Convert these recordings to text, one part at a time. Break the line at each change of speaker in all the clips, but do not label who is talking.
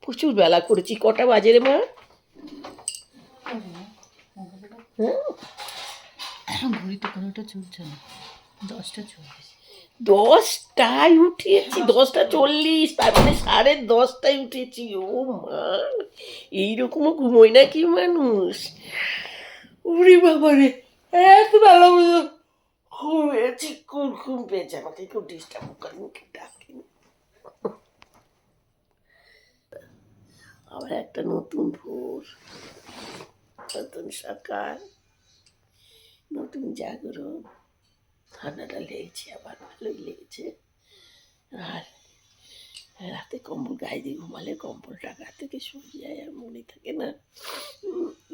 প্রচুর বেলা করেছি। কটা বাজে রে মা?
হ্যাঁ ঘড়িতে কোনোটা চলছে না, 10টা 24।
10টায় উঠিয়েছি, 10টা 40, তারপরে 10:30টায় উঠেছি। ও মা, এইরকমও ঘুমোয় নাকি মানুষ? উরি বাবা রে, এত বেলা পর্যন্ত ঘুমিয়েছি। কোন ঘুম পেয়েছে, আমাকে কেউ ডিস্টার্ব করেন, কেউ ডাকেনি। আবার একটা নতুন ভোর, নতুন সকাল, নতুন জাগরণ। ঠান্ডাটা লেগেছে, আবার ভালোই লেগেছে। আর রাতে কম্বল গায়ে দিয়ে ঘুমালে কম্বলটা গা থেকে সরে যায়, আর মনে থাকে না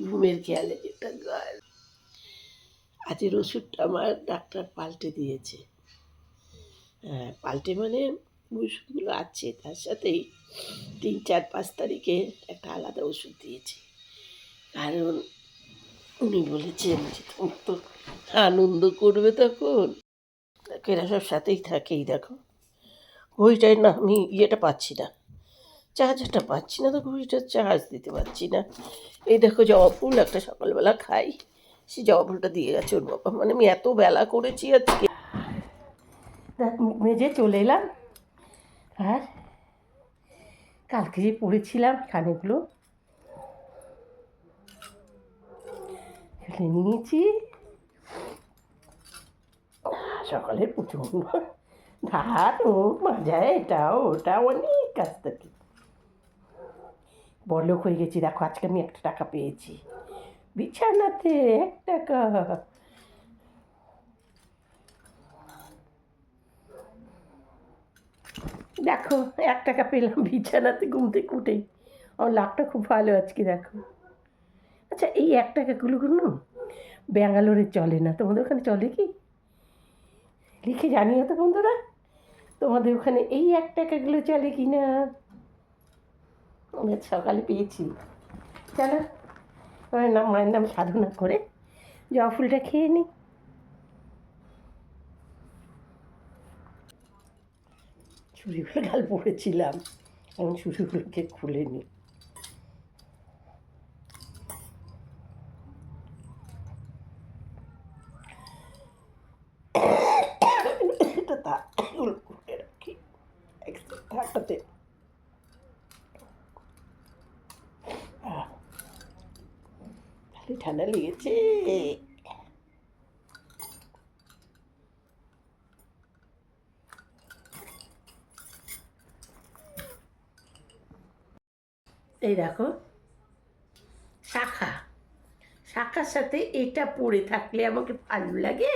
ঘুমের খেয়ালে যেটা গায়ে। আজের ওষুধটা আমার ডাক্তার পাল্টে দিয়েছে। পাল্টে মানে ওষুধগুলো আছে, তার সাথেই 3, 4, 5 তারিখে একটা আলাদা ওষুধ দিয়েছে। কারণ উনি বলেছেন যে তুমি তো আনন্দ করবে তখন, এরা সব সাথেই থাকেই। দেখো ঘড়িটায় না আমি ইয়েটা পাচ্ছি না, চার্জটা পাচ্ছি না, তো ঘড়িটার চার্জ দিতে পারছি না। এই দেখো জবা ফুল একটা সকালবেলা খাই, সেই জবা ফুলটা দিয়ে গেছে ওর বাবা। মানে আমি এত বেলা করেছি আজকে। দেখ মুখ মেজে চলে এলাম। আর কালকে যে পড়েছিলাম কানেগুলো ফেলে নিয়েছি। সকালের প্রচণ্ড ধার ও মাজায়, এটাও ওটাও অনেক কাজ থাকে। বড়লোক হয়ে গেছি। দেখো আজকে আমি 1 টাকা পেয়েছি বিছানাতে, 1 টাকা। দেখো 1 টাকা পেলাম বিছানাতে ঘুম থেকে উঠেই। আমার লাভটা খুব ভালো আজকে। দেখো আচ্ছা, এই 1 টাকাগুলো না ব্যাঙ্গালোরে চলে না, তোমাদের ওখানে চলে কি? লিখে জানিও তো বন্ধুরা, তোমাদের ওখানে এই 1 টাকাগুলো চলে কি না। আমি সকালে পেয়েছি। চলো আমার নাম, মায়ের নাম সাধনা করে জবা ফুলটা খেয়ে নিই। ছুরিগুলো গাল পড়েছিলাম, এখন ছুরিগুলোকে খুলে নিই। এটা তাগুলো করে রাখি থাকতে। খালি ঠান্ডা লেগেছে। এই দেখো শাখা, শাখার সাথে এটা পড়ে থাকলে আমাকে ভালো লাগে,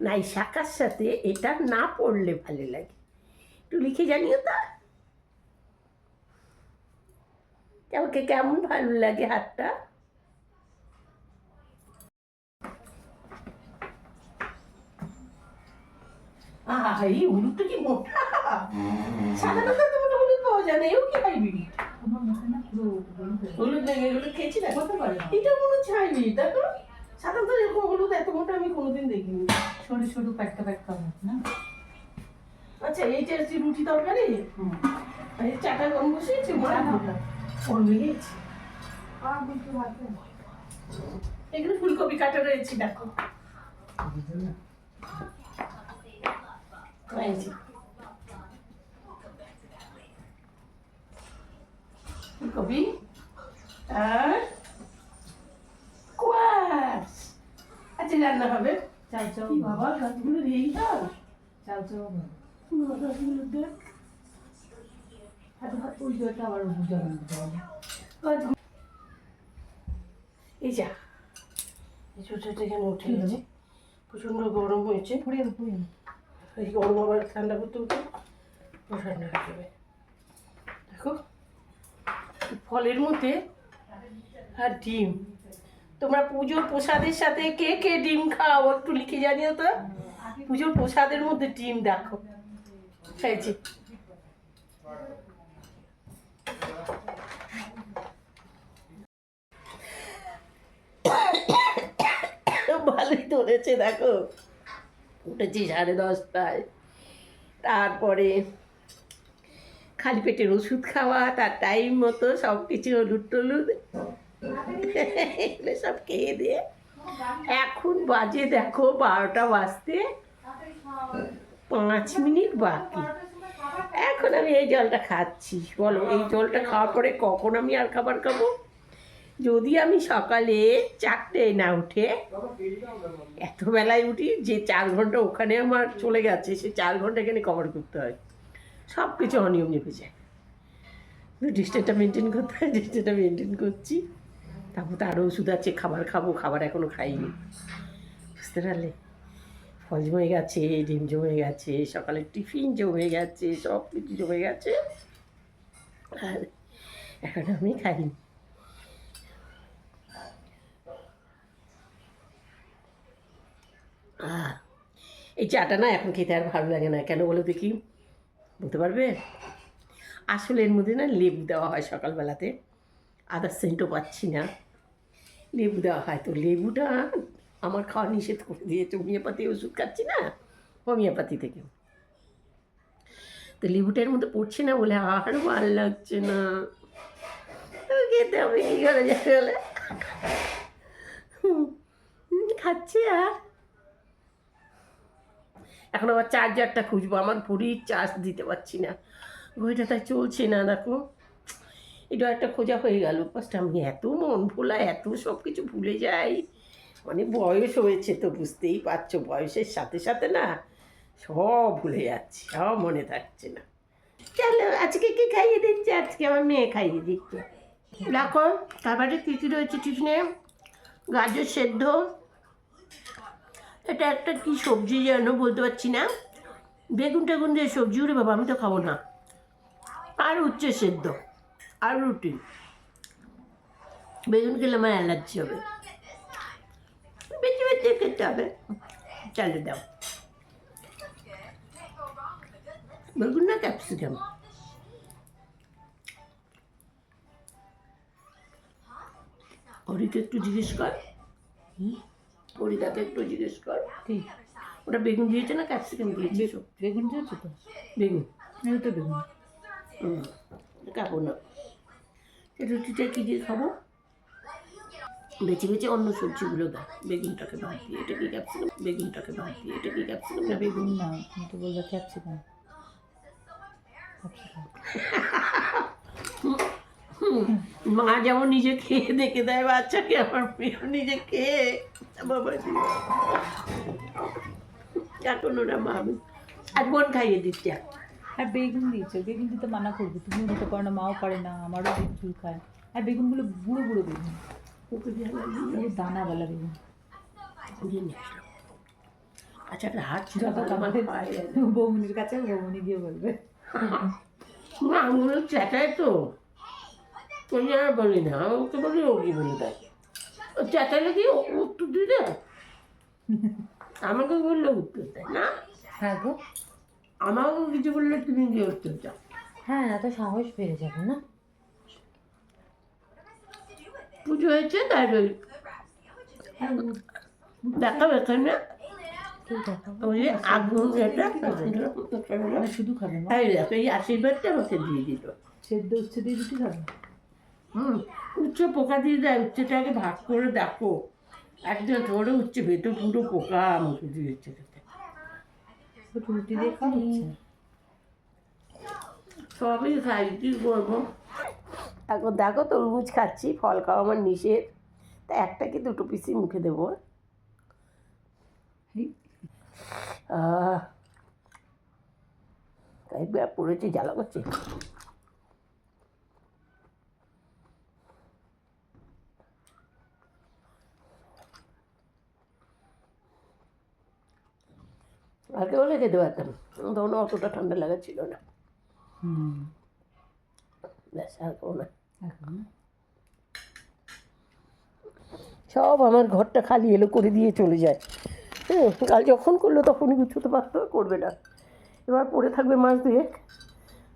না এই শাখার সাথে এটা না পড়লে ভালো লাগে? একটু লিখে জানিও তা, আমাকে কেমন ভালো লাগে হাতটা। এই হলুদটা কি মোটা, সাধারণত তোমার হলুদ পাওয়া যায় না, এও কি হাইব্রিড? হলুদ নেই, এগুলো খেয়েছি না, এটা মনে হচ্ছে হাইব্রিড। দেখো সাধারণত এরকম হলুদ এত মোটা আমি কোনোদিন দেখিনি।
সরু সরু প্যাটকা প্যাটকা না।
আচ্ছা এইটা হচ্ছে রুটি তরকারি, আর এই চাটা গরম বসিয়েছি, মনে ভাবলাম ওর মিলিয়েছি। এগুলো ফুলকপি কাটা রয়েছে, দেখো ফুলকপি আর কোয়াশ। আচ্ছা রান্না হবে
চাল চাল
বাবা, গাছগুলো দিয়েই দাও।
চাল চাল
গাছগুলো দেখ,
ওই জলটা আবার বুঝা বানাতে।
এই যা এই ছোটটা এখানে উঠে গেছে, প্রচণ্ড গরম হয়েছে। এই গরম আবার ঠান্ডা করতে উঠে ঠান্ডা হয়ে যাবে। দেখো ফলের মধ্যে আর ডিম। তোমরা পুজোর প্রসাদের সাথে কে কে ডিম খাও একটু লিখে জানিও তো। পুজোর প্রসাদের মধ্যে ডিম দেখো খাইছি। ভালোই ধরেছে। দেখো উঠেছি 10:30টায়, তারপরে খালি পেটের ওষুধ খাওয়া, তার টাইম মতো সব কিছু হলুদ টলুদ এগুলো সব খেয়ে দিয়ে এখন বাজে দেখো 12টা বাজতে 5 মিনিট বাকি। এখন আমি এই জলটা খাচ্ছি। বলো এই জলটা খাওয়ার পরে কখন আমি আর খাবার খাবো? যদি আমি সকালে 4টেয় না উঠে, এত বেলায় উঠি যে 4 ঘন্টা ওখানে আমার চলে গেছে, সে 4 ঘন্টা এখানে কভার করতে হয়, সব কিছু অনিয়ম নেমে যায়। ডিস্টেন্সটা মেনটেন করতে হয়, ডিস্টেন্সটা মেনটেন করছি। তারপর তো আরও ওষুধ আছে, খাবার খাবো, খাবার এখনও খাইনি, বুঝতে পারলে? ফল জমে গেছে, ডিম জমে গেছে, সকালে টিফিন জমে গেছে, সব কিছু জমে গেছে, আর এখন আমি খাইনি। এই চাটা না এখন খেতে আর ভালো লাগে না, কেন বলো দেখি, বলতে পারবে? আসলে এর মধ্যে না লেবু দেওয়া হয় সকালবেলাতে, আদার সেন্টও পাচ্ছি না, লেবু দেওয়া হয়। তো লেবুটা আমার খাওয়া নিষেধ করে দিয়েছে, হোমিওপ্যাথি ওষুধ খাচ্ছি না, হোমিওপ্যাথি থেকে। তো লেবুটার মধ্যে পড়ছে না বলে আর ভালো লাগছে না, খেতে হবে কী করে যাবে বলে খাচ্ছি। আর এখন আবার চার্জারটা খুঁজবো, আমার ঘড়ির চার্জ দিতে পারছি না, ঘড়িটা তাই চলছে না। দেখো এটা একটা খোঁজা হয়ে গেল। ফার্স্ট আমি এত মন ভোলা, এত সব কিছু ভুলে যাই, মানে বয়স হয়েছে তো বুঝতেই পারছো, বয়সের সাথে সাথে না সব ভুলে যাচ্ছি, সব মনে থাকছে না। চলো আজকে কি খাইয়ে দিচ্ছে? আজকে আমার মেয়ে খাইয়ে দিচ্ছে। দেখো খাবারে কী কী রয়েছে টিফিনে, গাজর সেদ্ধ, এটা একটা কি সবজি যেন বলতে পারছি না, বেগুন টেগুন দিয়ে সবজি, ওরে বাবা আমি তো খাবো না, আর উচ্ছে সেদ্ধ আর রুটি। বেগুন খেলে আমার অ্যালার্জি হবে, বেঁচে বেঁচে খেতে হবে। চালে দাও বেগুন না ক্যাপসিকাম? হরিকে একটু জিজ্ঞেস কর, হরিদাকে একটু জিজ্ঞেস কর
ঠিক
ওটা বেগুন দিয়েছে না ক্যাপসিকাম দিয়েছে।
বেগুন দিয়েছো তো?
বেগুন
এই তো বেগুন।
খাবো না, রুটিটা কী দিয়ে খাবো? বেছে বেছে অন্য সবজিগুলো দাও, বেগুনটাকে বাদ দিয়ে। এটা কি ক্যাপসিকাম? বেগুনটাকে বাদ দিয়ে। এটা কি ক্যাপসিকাম? না বেগুন।
না তুমি তো বললে ক্যাপসিকাম। ক্যাপসিকাম
মা যেমন নিজে খেয়ে দেখে দেয় বাচ্চাকে, আমার মেয়েও নিজে খেয়ে বাবা এখন ওরা ভাবে আর বোন খাইয়ে দিচ্ছে।
আর বেগুন দিয়েছো, বেগুন দিতে মানা করবে, তুমিও দিতে পারো না, মাও পারে না, আমারও দিন চুল খায়। আর বেগুনগুলো বুড়ো বুড়ো বেগুন, এই দানাওয়ালা বেগুন।
আচ্ছা একটা হাত ছিল
যত আমাদের বৌমনির কাছে, বৌমনি গিয়ে বলবে
না আঙুল চেটায় তো, আমি আর বলি না, ওকে বলি ও কি বলে দেয়, ও চেটালে কি উত্তর দিয়ে দেয়? আমাকে বললে উত্তর দেয় না,
হ্যাঁ গো,
আমাকেও কিছু বললে তুমি গিয়ে উত্তর দাও।
হ্যাঁ এত সাহস বেড়ে যাবে না।
পুজো হয়েছে তাই বলি দেখাবে এখানে ওই যে আগুন, এটা
শুধু খাবে না,
এই দেখো এই আশীর্বাদটা আমাকে দিয়ে দিল।
সেদ্ধ উচ্ছে দিয়ে রুটি খাবে।
উচ্ছে পোকা দিয়ে দেয়, উচ্ছেটাকে ভাগ করে দেখো, একদম ধরে উচ্ছে ভেতর পুরো পোকা আমাকে দিয়েছে খেতে।
রুটি দিয়ে খাওয়া হচ্ছে।
সবই খাই, কী করবো। এখন দেখো তরমুজ খাচ্ছি, ফল খাওয়া আমার নিষেধ, তা একটা কি দুটো পিসই মুখে দেবো। একবার পড়েছি, জ্বালা করছে। আগে হলে খেতে পারতাম, তখন অতটা ঠান্ডা লাগা ছিল না। ব্যাস আর খাবো না। সব আমার ঘরটা খালি এলো করে দিয়ে চলে যায়। হ্যাঁ কাল যখন করলো তখনই গুছোতে পারতো, করবে না। এবার পড়ে থাকবে মাস দুয়েক,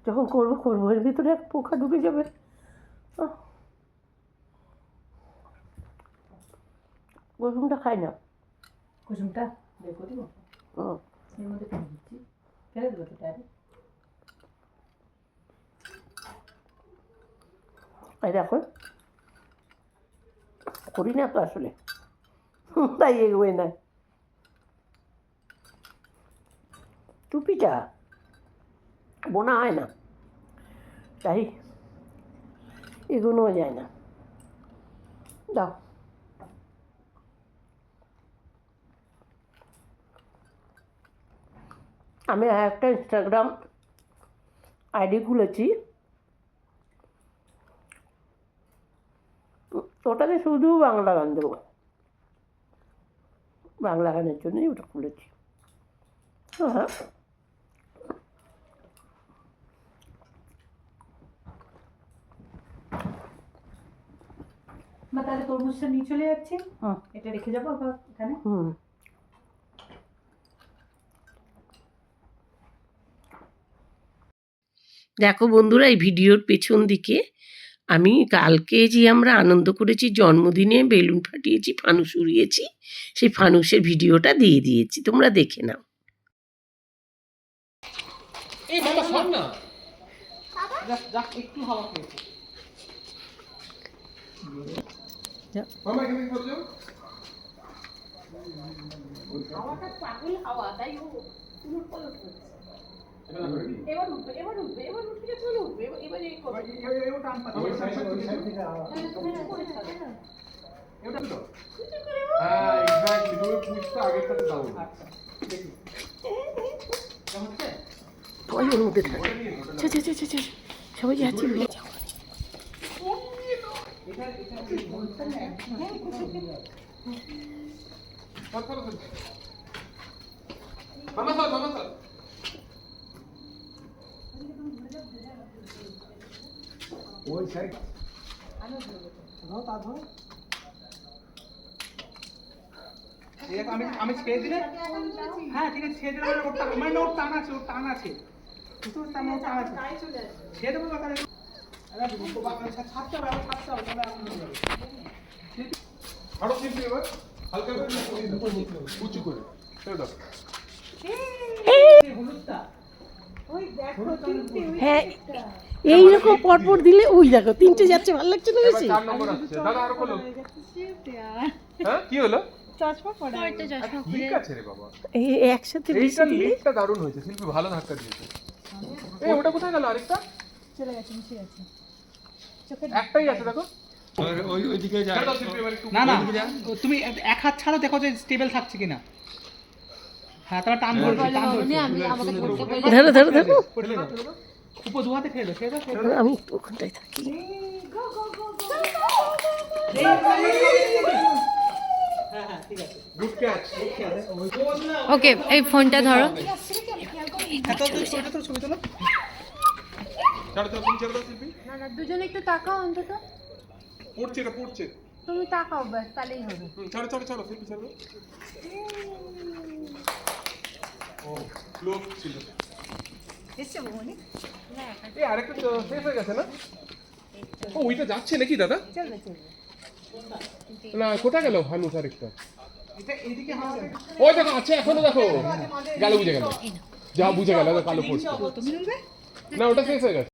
যখন করবো করবো, এর ভিতরে এক পোকা ঢুকে যাবে। কুসুমটা খাই না,
কুসুমটা বের করে দিব, এর মধ্যে ফেলে দিচ্ছি, ফেলে দেবো তো তাই।
এই দেখো করি না তো আসলে তাই এগোয় না টুপিটা বোনা হয় না তাই এগোনোও যায় না দাও আমি একটা ইনস্টাগ্রাম আইডি খুলেছি ওটাতে শুধু বাংলা গান দেবো বাংলা গানের জন্যই ওটা খুলেছি হ্যাঁ
বা তাহলে তরমুজটা নিয়ে চলে যাচ্ছে এটা রেখে যাবো আবার এখানে
দেখো বন্ধুরা এই ভিডিওর পেছন দিকে আমি কালকে যে আমরা আনন্দ করেছি জন্মদিনে বেলুন ফাটিয়েছি ফানুস উড়িয়েছি সেই ফানুসের ভিডিওটা দিয়ে দিয়েছি তোমরা দেখে নাও
এই বাবা সর না
একটু হাওয়া খেয়েছে
মামা এখানে কি করছো
হাওয়াটা পাগল হাওয়া তাই ও উলটপালট হচ্ছে এবার উঠবে এবার উঠবে এবার উঠবে চলে উঠবে এবার এই করবে
হ্যাঁ এক্স্যাক্টলি তুমি পুষটা আগের সাথে দাও
আচ্ছা দেখি কেমন হচ্ছে
সবাই ওর মধ্যে থাকে সবাই যাচ্ছি
মামা সর মামা সর ওই সাইড
আমি ছেড়ে দিলে হ্যাঁ ঠিক আছে ছেড়ে দিলে মানে ওর টান আছে ওর টান আছে ওর টান আছে ছেড়ে দেবো বাকারে ছাড়তে হবে আবার ছাড়তে হবে তাহলে আপনি
আরো শিল্পী এবার হালকা করে উঁচু করে ছেড়ে দাও
হলুদটা
হ্যাঁ এইরকম পরপর দিলে ওই দেখো তিনটে যাচ্ছে ভালো লাগছে না
এবার
বেশি
4 নম্বর আসছে দাদা আরো খোলো হ্যাঁ কি হলো ঠিক আছে রে বাবা
এই একসাথে বেশি
এইটা
দিলে
লিফটটা দারুণ হয়েছে শিল্পী ভালো ধাক্কা দিয়েছে এই ওটা কোথায় গেল আরেকটা
চলে গেছে মিশে গেছে
একটাই আছে দেখো
ওইদিকে যা
ছেড়ে দাও শিল্পী এবার একটু
না না তুমি এক হাত ছাড়ো দেখো যে স্টেবল থাকছে কিনা হ্যাঁ তারপর টান ধরো টান ধরো
ধরো ধরো ধরো
ফেলে দাও উপর দু হাতে ফেলে ছেড়ে দাও
আমি ওখানটায় থাকি
হ্যাঁ হ্যাঁ ঠিক আছে
গুড ক্যাচ
ওকে এই ফোনটা ধরো
এত ছবিটা তো ছবি তোলো
ছাড়ো ছাড়ো তুমি ছেড়ে দাও শিল্পী
না না দুজনে একটু তাকাও অন্তত
পড়ছে এটা পড়ছে
তুমি তাকাও ব্যাস তাহলেই হবে
ছাড়ো ছাড়ো ছাড়ো শিল্পী ছাড়ো ও লোক ছিল এই আরেকটা তো শেষ হয়ে গেছে না ও ওইটা যাচ্ছে নাকি দাদা না কোথায় গেল হানুস আরেকটা
এটা এইদিকে হাওয়া
ওই দেখো আছে এখনো দেখো গেল বুঝে গেল যা বুঝে গেল কালো পড়ছে
তুমি নিবে
না ওটা শেষ হয়ে গেছে